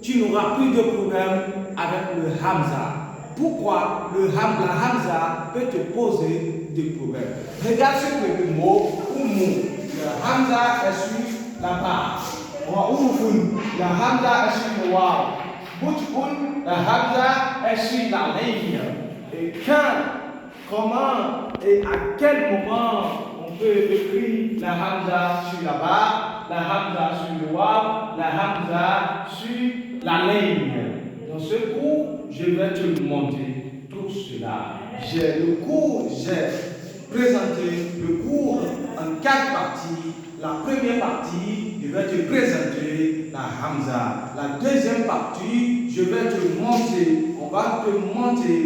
tu n'auras plus de problème avec le Hamza. Pourquoi la Hamza peut te poser des problèmes? Regarde ce que le mot Umu. Le Hamza est sur la barre. La Hamza est sur le Waw. Butun, la Hamza est sur la ligne. Et comment et à quel moment on peut écrire la Hamza sur la barre, la Hamza sur le Waw, la Hamza sur la ligne? Dans ce cours, je vais te montrer tout cela. J'ai présenté le cours en 4 parties. La première partie, je vais te présenter la Hamza. La deuxième partie, je vais te montrer, on va te montrer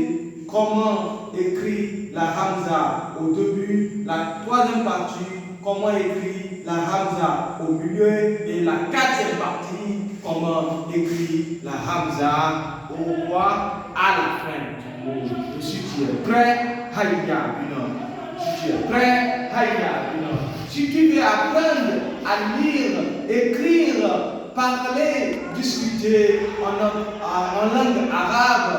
comment écrire la Hamza au début. La troisième partie, comment écrire la Hamza au milieu. Et la quatrième partie, comment écrire la Hamza au roi à la fin du mot. Et si tu es prêt, Haïya Bina. Si tu es prêt, Haïya Bina. Si tu veux apprendre à lire, écrire, parler, discuter en langue arabe,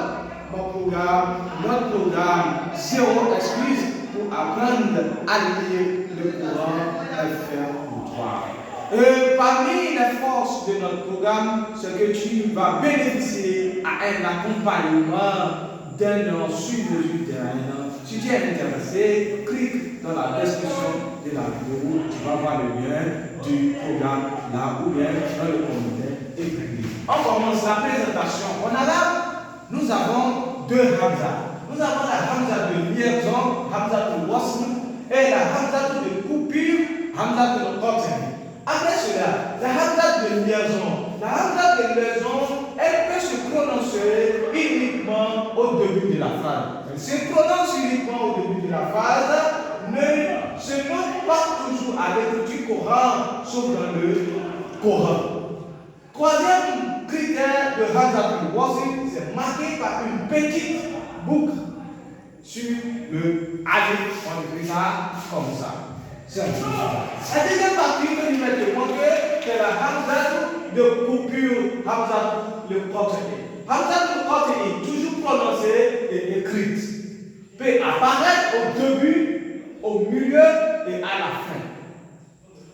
notre programme Zéro Excuse pour apprendre à lire le Coran est fait pour toi. Parmi les forces de notre programme, c'est que tu vas bénéficier à un accompagnement d'un sur-mesure terrain. Si tu es intéressé, clique dans la description de la vidéo, tu vas voir le lien du programme là ou bien dans le commentaire écrit. On commence la présentation. En arabe, nous avons 2 Hamza. Nous avons la Hamza de liaison, Hamza de wasl, et la Hamza de coupure, Hamza de cotton. Après cela, la Hamza de liaison. La Hamza de liaison, elle peut se prononcer uniquement au début de la phrase. Elle se prononce uniquement au début de la phrase, mais se note pas toujours avec du Coran, sauf dans le Coran. Troisième critère de Hamza de wasl, c'est marqué par une petite boucle sur le alif. On écrit ça comme ça. La deuxième partie que je vais te montrer, c'est la Hamza de coupure, Hamza le contenu. Hamza le contenu, toujours prononcée et écrite, peut apparaître au début, au milieu et à la fin.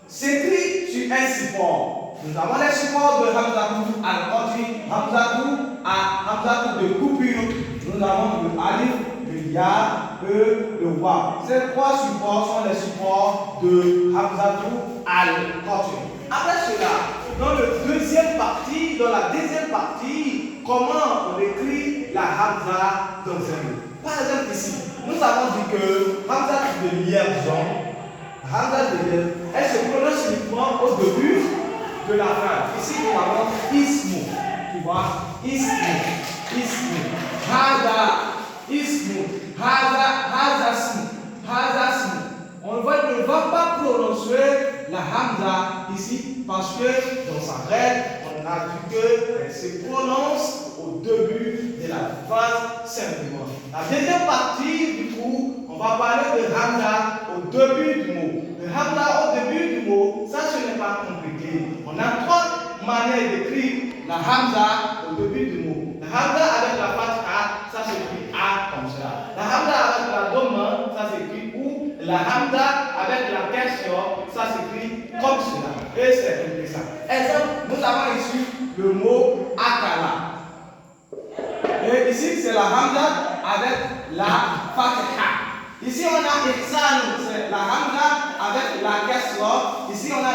S'écrit sur un support. Nous avons les supports de Hamza à le contenu, Hamza de coupure. Nous avons le alif, le ya, le wa. Ces 3 supports sont les supports de Hamza al-Qat'i. Après cela, dans la deuxième partie, comment on écrit la Hamza dans un mot. Par exemple ici, nous avons dit que Hamza de liaison, elle se prononce uniquement au début de la phrase. Ici, nous avons ismu. Tu vois, ismu. Hada, ismu. Hada, on ne va pas prononcer la Hamza ici parce que dans sa règle, on a dit qu'elle se prononce au début de la phrase simplement. La deuxième partie du cours, on va parler de Hamza au début du mot. Le Hamza au début du mot, ça ce n'est pas compliqué. On a 3 manières d'écrire la Hamza au début du mot. La Hamza avec la fatha, ça s'écrit A comme ça. La Hamza avec la doma, ça s'écrit ou. La Hamza avec la question, ça s'écrit comme cela. Et c'est intéressant. Exemple, nous avons ici le mot akala. Et ici, c'est la Hamza avec la fatha. Ici, on a ihsan, c'est la Hamza avec la question. Ici, on a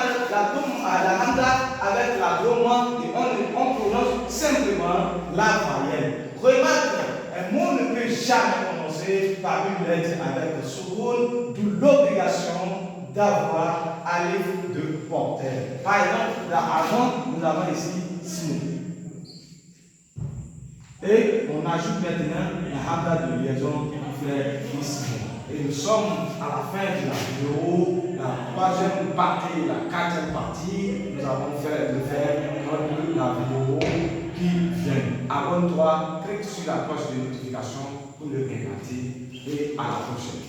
la Hamza avec la doma. Et on prononce simplement la voyelle. Remarque, un mot ne peut jamais commencer par une lettre avec le soukoun, d'où l'obligation d'avoir alif de porteur. Par exemple, avant, nous avons ici sinon. Et on ajoute maintenant la Hamza de liaison qui fait ici. Et nous sommes à la fin de la vidéo, la 3e partie, la 4e partie. Nous avons fait le faire comme la vidéo qui vient. Abonne-toi, clique sur la cloche de notification pour le regarder et à la prochaine.